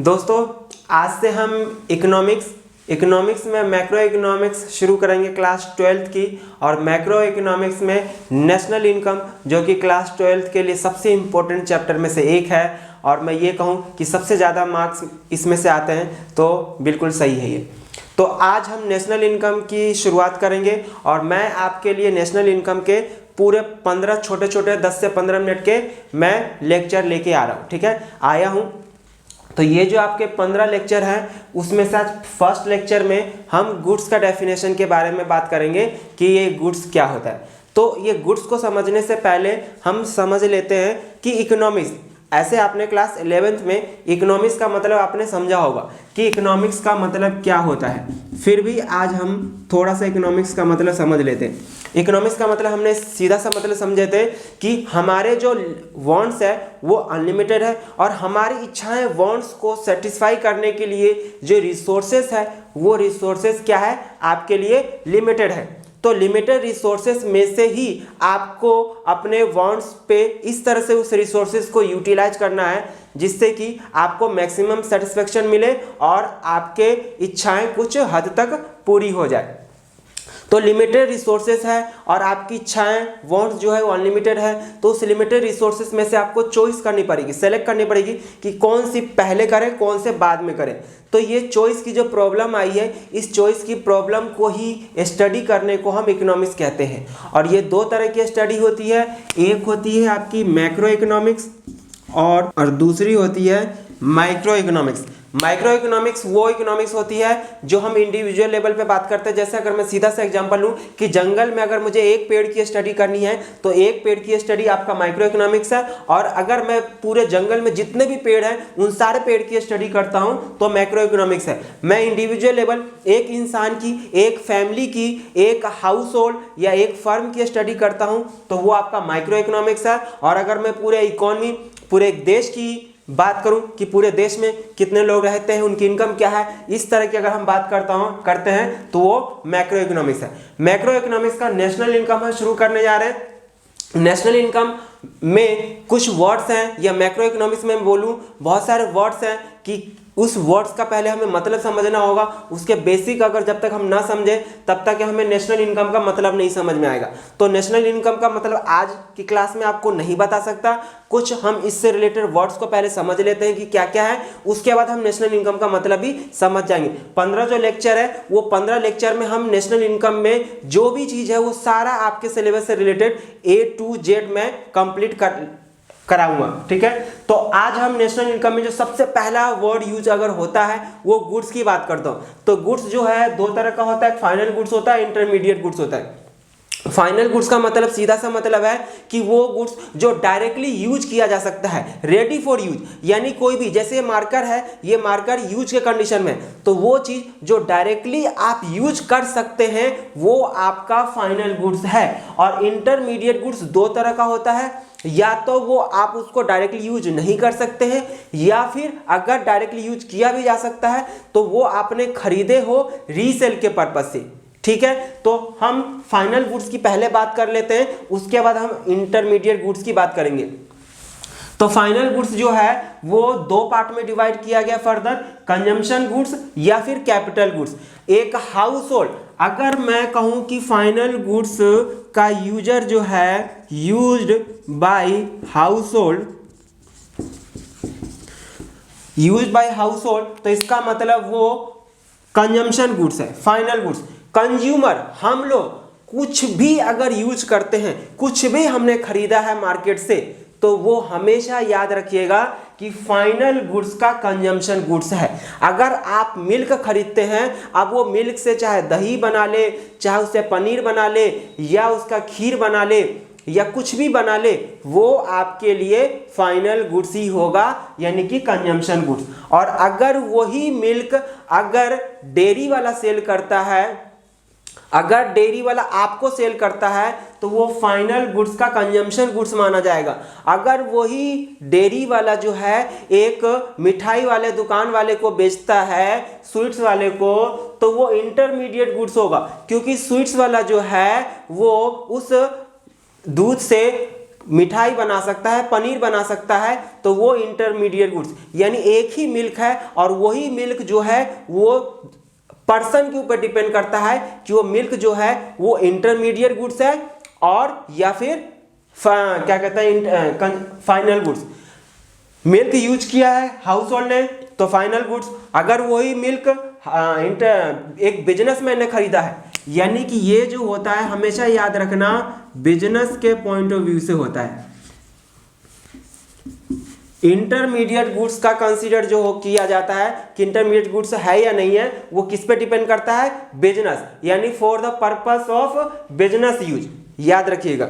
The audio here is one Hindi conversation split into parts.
दोस्तों आज से हम इकोनॉमिक्स में मैक्रो इकोनॉमिक्स शुरू करेंगे क्लास 12th की। और मैक्रो इकोनॉमिक्स में नेशनल इनकम जो कि क्लास 12th के लिए सबसे इम्पोर्टेंट चैप्टर में से एक है, और मैं ये कहूँ कि सबसे ज़्यादा मार्क्स इसमें से आते हैं, तो बिल्कुल सही है ये। तो आज हम नेशनल इनकम की शुरुआत करेंगे और मैं आपके लिए नेशनल इनकम के पूरे 15 छोटे 10 से 15 मिनट के मैं लेक्चर लेके आ रहा हूँ। ठीक है, आया हूँ। तो ये जो आपके 15 लेक्चर हैं उसमें से आज फर्स्ट लेक्चर में हम गुड्स का डेफिनेशन के बारे में बात करेंगे कि ये गुड्स क्या होता है। तो ये गुड्स को समझने से पहले हम समझ लेते हैं कि इकोनॉमिक्स, ऐसे आपने क्लास 11th में इकोनॉमिक्स का मतलब आपने समझा होगा कि इकोनॉमिक्स का मतलब क्या होता है। फिर भी आज हम थोड़ा सा इकोनॉमिक्स का मतलब समझ लेते हैं। इकोनॉमिक्स का मतलब हमने सीधा सा मतलब समझे थे कि हमारे जो वांट्स है वो अनलिमिटेड है और हमारी इच्छाएं वांट्स को सेटिस्फाई करने के लिए जो रिसोर्सेस है वो रिसोर्सेस क्या है, आपके लिए लिमिटेड है। तो लिमिटेड रिसोर्सेस में से ही आपको अपने वांट्स पे इस तरह से उस रिसोर्सेस को यूटिलाइज करना है जिससे कि आपको मैक्सिमम सेटिस्फेक्शन मिले और आपके इच्छाएं कुछ हद तक पूरी हो जाए। तो लिमिटेड रिसोर्सेस है और आपकी इच्छाएं वांट्स जो है वो अनलिमिटेड है। तो उस लिमिटेड रिसोर्सेस में से आपको चॉइस करनी पड़ेगी, सेलेक्ट करनी पड़ेगी कि कौन सी पहले करें कौन से बाद में करें। तो ये चॉइस की जो प्रॉब्लम आई है, इस चॉइस की प्रॉब्लम को ही स्टडी करने को हम इकोनॉमिक्स कहते हैं। और ये दो तरह की स्टडी होती है, एक होती है आपकी मैक्रो इकोनॉमिक्स और दूसरी होती है माइक्रो इकोनॉमिक्स। माइक्रो इकोनॉमिक्स वो इकोनॉमिक्स होती है जो हम इंडिविजुअल लेवल पे बात करते हैं। जैसे अगर मैं सीधा सा एग्जांपल लूँ कि जंगल में अगर मुझे एक पेड़ की स्टडी करनी है तो एक पेड़ की स्टडी आपका माइक्रो इकोनॉमिक्स है, और अगर मैं पूरे जंगल में जितने भी पेड़ हैं उन सारे पेड़ की स्टडी करता हूँ तो मैक्रो इकोनॉमिक्स है। मैं इंडिविजुअल लेवल एक इंसान की, एक फैमिली की, एक हाउस होल्ड या एक फर्म की स्टडी करता हूँ तो वो आपका माइक्रो इकोनॉमिक्स है। और अगर मैं पूरे इकोनॉमी, पूरे एक देश की बात करूं कि पूरे देश में कितने लोग रहते हैं, उनकी इनकम क्या है, इस तरह की अगर हम बात करते हैं तो वो मैक्रो इकोनॉमिक्स है। मैक्रो इकोनॉमिक्स का नेशनल इनकम हम शुरू करने जा रहे हैं। नेशनल इनकम में कुछ वर्ड्स हैं, या मैक्रो इकोनॉमिक्स में बोलूं बहुत सारे वर्ड्स हैं कि उस वर्ड्स का पहले हमें मतलब समझना होगा। उसके बेसिक अगर जब तक हम ना समझे तब तक हमें नेशनल इनकम का मतलब नहीं समझ में आएगा। तो नेशनल इनकम का मतलब आज की क्लास में आपको नहीं बता सकता, कुछ हम इससे रिलेटेड वर्ड्स को पहले समझ लेते हैं कि क्या क्या है, उसके बाद हम नेशनल इनकम का मतलब भी समझ जाएंगे। 15 जो लेक्चर है वो 15 लेक्चर में हम नेशनल इनकम में जो भी चीज़ है वो सारा आपके सिलेबस से रिलेटेड A to Z में कंप्लीट कराऊंगा। ठीक है, तो आज हम नेशनल इनकम में जो सबसे पहला वर्ड यूज अगर होता है वो गुड्स की बात करता हूं। तो गुड्स जो है दो तरह का होता है, फाइनल गुड्स होता है, इंटरमीडिएट गुड्स होता है। फाइनल गुड्स का मतलब सीधा सा मतलब है कि वो गुड्स जो डायरेक्टली यूज किया जा सकता है, रेडी फॉर यूज, यानी कोई भी, जैसे ये मार्कर है, ये मार्कर यूज के कंडीशन में, तो वो चीज जो डायरेक्टली आप यूज कर सकते हैं वो आपका फाइनल गुड्स है। और इंटरमीडिएट गुड्स दो तरह का होता है, या तो वो आप उसको डायरेक्टली यूज नहीं कर सकते हैं, या फिर अगर डायरेक्टली यूज किया भी जा सकता है तो वो आपने खरीदे हो रीसेल के पर्पज से। ठीक है, तो हम फाइनल गुड्स की पहले बात कर लेते हैं, उसके बाद हम इंटरमीडिएट गुड्स की बात करेंगे। तो फाइनल गुड्स जो है वो दो पार्ट में डिवाइड किया गया फर्दर, कंजम्पशन गुड्स या फिर कैपिटल गुड्स। एक हाउस होल्ड, अगर मैं कहूं कि फाइनल गुड्स का यूजर जो है यूज्ड बाय हाउस होल्ड, तो इसका मतलब वो कंजम्पशन गुड्स है, फाइनल गुड्स। कंज्यूमर, हम लोग कुछ भी अगर यूज करते हैं, कुछ भी हमने खरीदा है मार्केट से, तो वो हमेशा याद रखिएगा कि फाइनल गुड्स का कंजम्पशन गुड्स है। अगर आप मिल्क खरीदते हैं, अब वो मिल्क से चाहे दही बना ले, चाहे उससे पनीर बना ले, या उसका खीर बना ले, या कुछ भी बना ले, वो आपके लिए फाइनल गुड्स ही होगा, यानी कि कंजम्पशन गुड्स। और अगर वही मिल्क अगर डेयरी वाला सेल करता है, अगर डेयरी वाला आपको सेल करता है तो वो फाइनल गुड्स का कंजम्पशन गुड्स माना जाएगा। अगर वही डेयरी वाला जो है एक मिठाई वाले दुकान वाले को बेचता है, स्वीट्स वाले को, तो वो इंटरमीडिएट गुड्स होगा, क्योंकि स्वीट्स वाला जो है वो उस दूध से मिठाई बना सकता है, पनीर बना सकता है, तो वो इंटरमीडिएट गुड्स। यानी एक ही मिल्क है और वही मिल्क जो है वो पर्सन के ऊपर डिपेंड करता है कि वो मिल्क जो है वो इंटरमीडिएट गुड्स है और या फिर क्या कहते हैं फाइनल गुड्स। मिल्क यूज किया है हाउस होल्ड ने तो फाइनल गुड्स। अगर वही मिल्क एक बिजनेसमैन ने खरीदा है, यानी कि ये जो होता है हमेशा याद रखना बिजनेस के पॉइंट ऑफ व्यू से होता है। इंटरमीडिएट गुड्स का कंसीडर जो किया जाता है कि इंटरमीडिएट गुड्स है या नहीं है, वो किस पे डिपेंड करता है, बिजनेस, यानी for the purpose of business use, याद रखिएगा।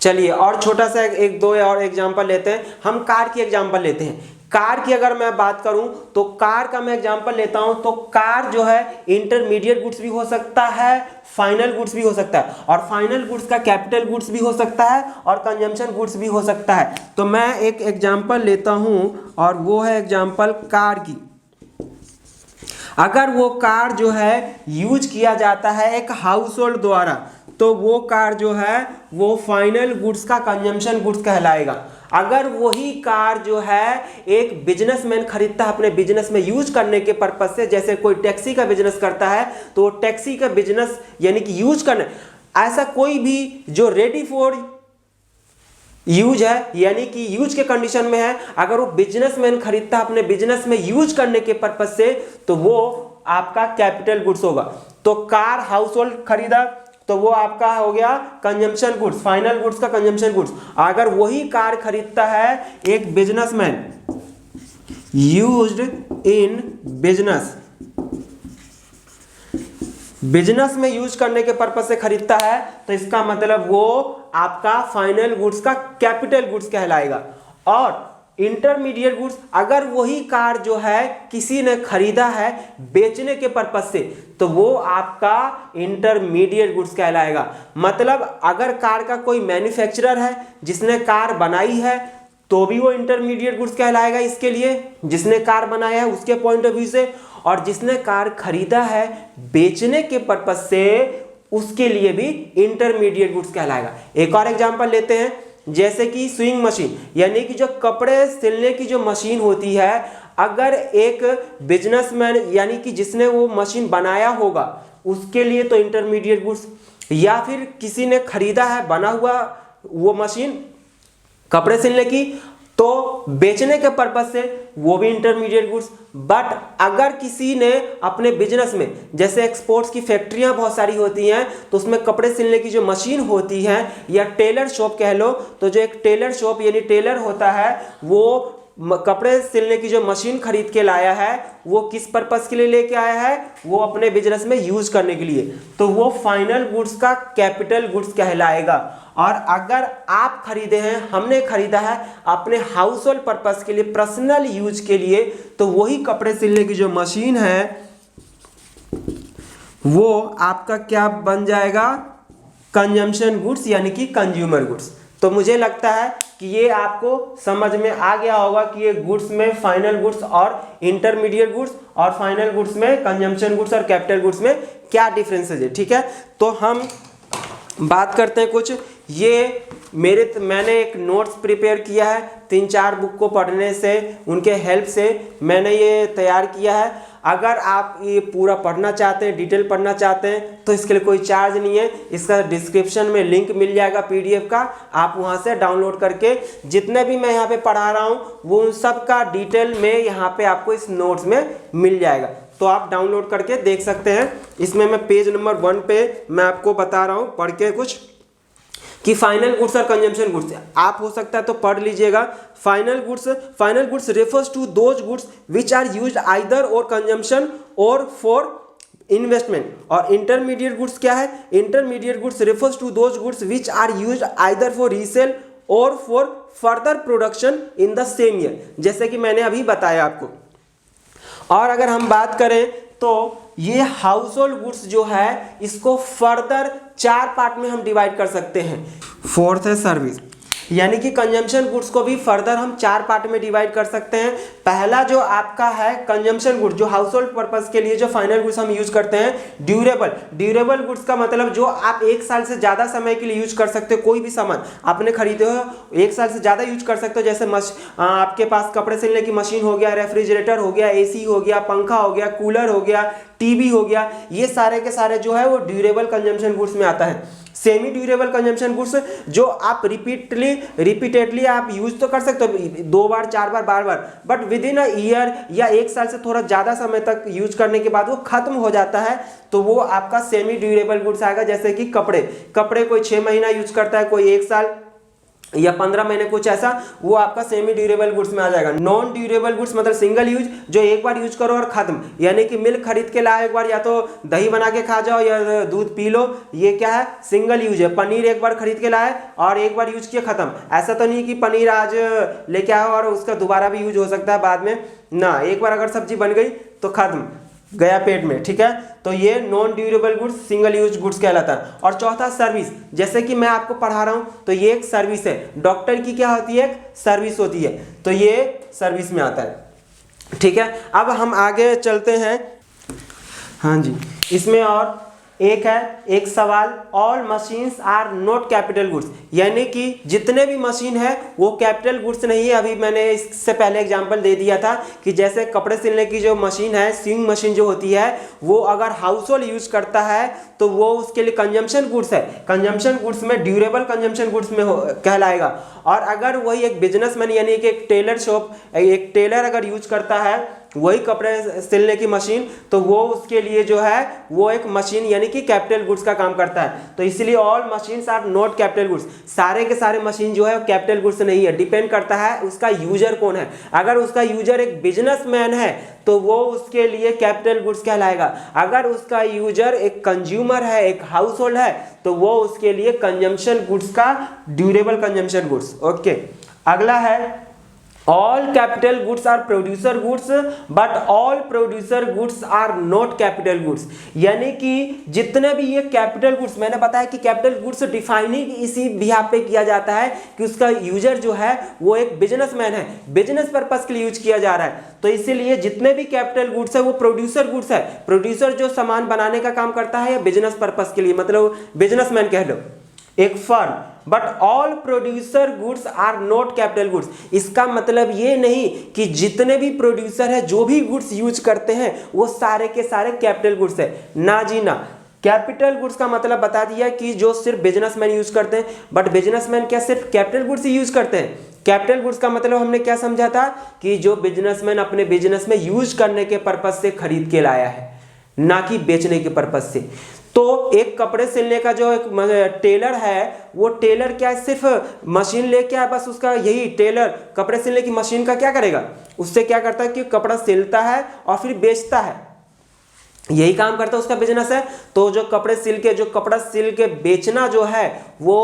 चलिए और छोटा सा एक दो और एग्जांपल लेते हैं। हम कार की एग्जांपल लेते हैं। कार की अगर मैं बात करूं तो कार का मैं एग्जांपल लेता हूं तो कार जो है इंटरमीडिएट गुड्स भी हो सकता है, फाइनल गुड्स भी हो सकता है, और फाइनल गुड्स का कैपिटल गुड्स भी हो सकता है और कंजम्पशन गुड्स भी हो सकता है। तो मैं एक एग्जांपल लेता हूं और वो है एग्जांपल कार की। अगर वो कार जो है यूज किया जाता है एक हाउस होल्ड द्वारा तो वो कार जो है वो फाइनल गुड्स का कंजम्पशन गुड्स कहलाएगा। अगर वही कार जो है एक बिजनेसमैन खरीदता है अपने बिजनेस में यूज करने के पर्पज से, जैसे कोई टैक्सी का बिजनेस करता है तो टैक्सी का बिजनेस यानी कि यूज करने, ऐसा कोई भी जो रेडी फॉर यूज है यानी कि यूज के कंडीशन में है, अगर वो बिजनेसमैन खरीदता है अपने बिजनेस में यूज करने के पर्पज से तो वो आपका कैपिटल गुड्स होगा। तो कार हाउस होल्ड खरीदा तो वो आपका हो गया कंजम्पशन गुड्स, फाइनल गुड्स का कंजम्पशन गुड्स। अगर वही कार खरीदता है एक बिजनेसमैन यूज्ड इन बिजनेस में यूज करने के पर्पज से खरीदता है तो इसका मतलब वो आपका फाइनल गुड्स का कैपिटल गुड्स कहलाएगा। और इंटरमीडिएट गुड्स, अगर वही कार जो है किसी ने खरीदा है बेचने के पर्पज से तो वो आपका इंटरमीडिएट गुड्स कहलाएगा। मतलब अगर कार का कोई मैन्युफैक्चरर है जिसने कार बनाई है तो भी वो इंटरमीडिएट गुड्स कहलाएगा इसके लिए, जिसने कार बनाया है उसके पॉइंट ऑफ व्यू से, और जिसने कार खरीदा है बेचने के पर्पज से उसके लिए भी इंटरमीडिएट गुड्स कहलाएगा। एक और एग्जांपल लेते हैं, जैसे कि स्विंग मशीन, यानी कि जो कपड़े सिलने की जो मशीन होती है, अगर एक बिजनेसमैन यानी कि जिसने वो मशीन बनाया होगा उसके लिए तो इंटरमीडिएट गुड्स, या फिर किसी ने खरीदा है बना हुआ वो मशीन कपड़े सिलने की तो बेचने के पर्पज से वो भी इंटरमीडिएट गुड्स। बट अगर किसी ने अपने बिजनेस में, जैसे एक्सपोर्ट्स की फैक्ट्रियां बहुत सारी होती हैं तो उसमें कपड़े सिलने की जो मशीन होती है या टेलर शॉप कह लो, तो जो एक टेलर शॉप यानी टेलर होता है वो कपड़े सिलने की जो मशीन खरीद के लाया है वो किस पर्पस के लिए लेके आया है, वो अपने बिजनेस में यूज करने के लिए, तो वो फाइनल गुड्स का कैपिटल गुड्स कहलाएगा। और अगर आप खरीदे हैं, हमने खरीदा है अपने हाउस होल्ड पर्पस के लिए, पर्सनल यूज के लिए, तो वही कपड़े सिलने की जो मशीन है वो आपका क्या बन जाएगा, कंजम्पशन गुड्स यानी कि कंज्यूमर गुड्स। तो मुझे लगता है कि ये आपको समझ में आ गया होगा कि ये गुड्स में फाइनल गुड्स और इंटरमीडिएट गुड्स और फाइनल गुड्स में कंजम्पशन गुड्स और कैपिटल गुड्स में क्या डिफरेंसेस है। ठीक है, तो हम बात करते हैं कुछ। ये मैंने एक नोट्स प्रिपेयर किया है, 3-4 बुक को पढ़ने से, उनके हेल्प से मैंने ये तैयार किया है। अगर आप ये पूरा पढ़ना चाहते हैं, डिटेल पढ़ना चाहते हैं तो इसके लिए कोई चार्ज नहीं है, इसका डिस्क्रिप्शन में लिंक मिल जाएगा PDF का, आप वहाँ से डाउनलोड करके जितने भी मैं यहाँ पे पढ़ा रहा हूँ वो उन सब का डिटेल में यहाँ पे आपको इस नोट्स में मिल जाएगा, तो आप डाउनलोड करके देख सकते हैं। इसमें मैं पेज नंबर 1 पे मैं आपको बता रहा हूँ पढ़ के कुछ कि फाइनल गुड्स और कंजम्पशन गुड्स, आप हो सकता है तो पढ़ लीजिएगा। Final goods refers to those goods which are used either or consumption or for investment. और इंटरमीडिएट गुड्स क्या है, intermediate goods refers to those goods which are used either for resale or for further production in the same year, जैसे कि मैंने अभी बताया आपको। और अगर हम बात करें तो ये हाउस होल्ड गुड्स जो है इसको फर्दर 4 पार्ट में हम डिवाइड कर सकते हैं। फोर्थ है सर्विस, यानी कि कंजम्पशन गुड्स को भी फर्दर हम 4 पार्ट में डिवाइड कर सकते हैं। पहला जो आपका है कंजम्पशन गुड्स, जो हाउस होल्ड पर्पज के लिए जो फाइनल गुड्स हम यूज करते हैं। ड्यूरेबल गुड्स का मतलब जो आप 1 साल से ज्यादा समय के लिए यूज कर सकते हो, कोई भी सामान आपने खरीदे हो 1 साल से ज्यादा यूज कर सकते हो। जैसे आपके पास कपड़े सिलने की मशीन हो गया, रेफ्रिजरेटर हो गया, एसी हो गया, पंखा हो गया, कूलर हो गया, टीवी हो गया, ये सारे के सारे जो है वो ड्यूरेबल कंजम्पशन गुड्स में आता है। सेमी ड्यूरेबल कंजम्पशन गुड्स जो आप रिपीटेडली आप यूज तो कर सकते हो 2 बार 4 बार बार बार, but within a year या 1 साल से थोड़ा ज्यादा समय तक यूज करने के बाद वो खत्म हो जाता है, तो वो आपका सेमी ड्यूरेबल गुड्स आएगा। जैसे कि कपड़े कोई 6 महीना यूज करता है, कोई 1 साल या 15 महीने, कुछ ऐसा, वो आपका सेमी ड्यूरेबल गुड्स में आ जाएगा। नॉन ड्यूरेबल गुड्स मतलब सिंगल यूज, जो एक बार यूज करो और खत्म, यानी कि मिल्क खरीद के लाओ एक बार, या तो दही बना के खा जाओ या दूध पी लो, ये क्या है, सिंगल यूज है। पनीर एक बार खरीद के लाए और एक बार यूज किया खत्म। ऐसा तो नहीं कि पनीर आज लेके आओ और उसका दोबारा भी यूज हो सकता है बाद में ना, एक बार अगर सब्जी बन गई तो खत्म, गया पेट में, ठीक है। तो ये non durable goods, single use goods कहलाता है। और चौथा सर्विस, जैसे कि मैं आपको पढ़ा रहा हूं तो ये एक सर्विस है। डॉक्टर की क्या होती है, एक सर्विस होती है, तो ये सर्विस में आता है, ठीक है। अब हम आगे चलते हैं। हाँ जी, इसमें और एक सवाल, all machines are not capital goods, यानी कि जितने भी मशीन है वो कैपिटल गुड्स नहीं है। अभी मैंने इससे पहले एग्जांपल दे दिया था कि जैसे कपड़े सिलने की जो मशीन है, सीइंग मशीन जो होती है, वो अगर हाउस होल्ड यूज करता है तो वो उसके लिए कंजम्पशन गुड्स है। कंजम्पशन गुड्स में ड्यूरेबल कंजम्पशन गुड्स में कहलाएगा। और अगर वही एक बिजनेसमैन यानी कि एक टेलर शॉप, एक टेलर अगर यूज करता है वही कपड़े सिलने की मशीन, तो वो उसके लिए जो है वो एक मशीन यानी कि कैपिटल गुड्स का काम करता है। तो इसलिए all machines are not capital goods, सारे के सारे मशीन जो है कैपिटल गुड्स नहीं है। डिपेंड करता है उसका यूजर कौन है। अगर उसका यूजर एक बिजनेसमैन है तो वो उसके लिए कैपिटल गुड्स कहलाएगा। अगर उसका यूजर एक कंज्यूमर है, एक हाउस होल्ड है, तो वो उसके लिए कंजम्पशन गुड्स का ड्यूरेबल कंजम्पशन गुड्स। ओके, अगला है all capital goods are producer goods but all producer goods are not capital goods, यानी कि जितने भी ये कैपिटल गुड्स, मैंने बताया कि कैपिटल गुड्स डिफाइनिंग इसी बिहाफ पे किया जाता है कि उसका यूजर जो है वो एक बिजनेसमैन है, बिजनेस पर्पस के लिए यूज किया जा रहा है। तो इसीलिए जितने भी कैपिटल गुड्स है वो प्रोड्यूसर गुड्स है। प्रोड्यूसर जो सामान बनाने का काम करता है या बिजनेस पर्पस के लिए, मतलब बिजनेसमैन कह लो, एक firm. But all producer goods are not capital goods, इसका मतलब ये नहीं कि जितने भी प्रोड्यूसर है जो भी गुड्स यूज करते हैं वो सारे के सारे कैपिटल गुड्स है, ना जी ना। कैपिटल गुड्स का मतलब बता दिया कि जो सिर्फ बिजनेसमैन यूज करते हैं, बट बिजनेसमैन क्या सिर्फ कैपिटल गुड्स ही यूज करते हैं? कैपिटल गुड्स का मतलब हमने क्या समझा था कि जो बिजनेसमैन अपने बिजनेस में यूज करने के पर्पज से खरीद के लाया है, ना कि बेचने के पर्पज से। तो एक कपड़े सिलने का जो एक टेलर है, वो टेलर क्या सिर्फ मशीन लेके आया, बस उसका यही टेलर कपड़े सिलने की मशीन का क्या करेगा, उससे क्या करता है कि कपड़ा सिलता है और फिर बेचता है, यही काम करता है, उसका बिजनेस है। तो जो कपड़ा सिल के बेचना जो है वो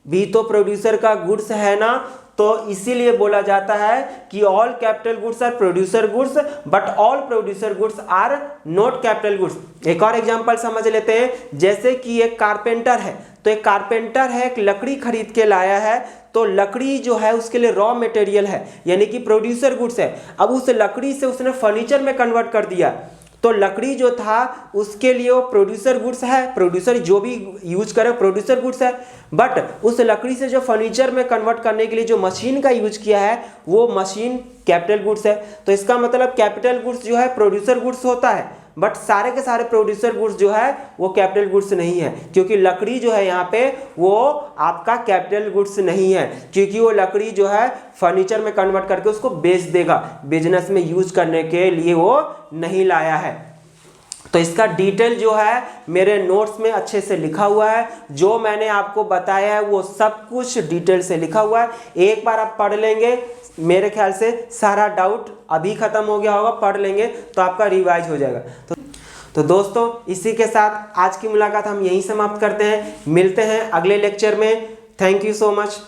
भी तो प्रोड्यूसर का गुड्स है ना। तो इसीलिए बोला जाता है कि all capital goods are producer goods but all producer goods are not capital goods. एक और एग्जांपल समझ लेते हैं, जैसे कि एक कारपेंटर है, तो एक कारपेंटर है, एक लकड़ी खरीद के लाया है, तो लकड़ी जो है उसके लिए रॉ मटेरियल है यानी कि प्रोड्यूसर गुड्स है। अब उस लकड़ी से उसने फर्नीचर में कन्वर्ट कर दिया, तो लकड़ी जो था उसके लिए वो प्रोड्यूसर गुड्स है, प्रोड्यूसर जो भी यूज करे प्रोड्यूसर गुड्स है। बट उस लकड़ी से जो फर्नीचर में कन्वर्ट करने के लिए जो मशीन का यूज किया है वो मशीन कैपिटल गुड्स है। तो इसका मतलब कैपिटल गुड्स जो है प्रोड्यूसर गुड्स होता है, बट सारे के सारे प्रोड्यूसर गुड्स जो है वो कैपिटल गुड्स नहीं है, क्योंकि लकड़ी जो है यहाँ पे वो आपका कैपिटल गुड्स नहीं है, क्योंकि वो लकड़ी जो है फर्नीचर में कन्वर्ट करके उसको बेच देगा, बिजनेस में यूज करने के लिए वो नहीं लाया है। तो इसका डिटेल जो है मेरे नोट्स में अच्छे से लिखा हुआ है, जो मैंने आपको बताया है वो सब कुछ डिटेल से लिखा हुआ है। एक बार आप पढ़ लेंगे, मेरे ख्याल से सारा डाउट अभी खत्म हो गया होगा, पढ़ लेंगे तो आपका रिवाइज हो जाएगा। तो दोस्तों इसी के साथ आज की मुलाकात हम यहीं समाप्त करते हैं, मिलते हैं अगले लेक्चर में। Thank you so much.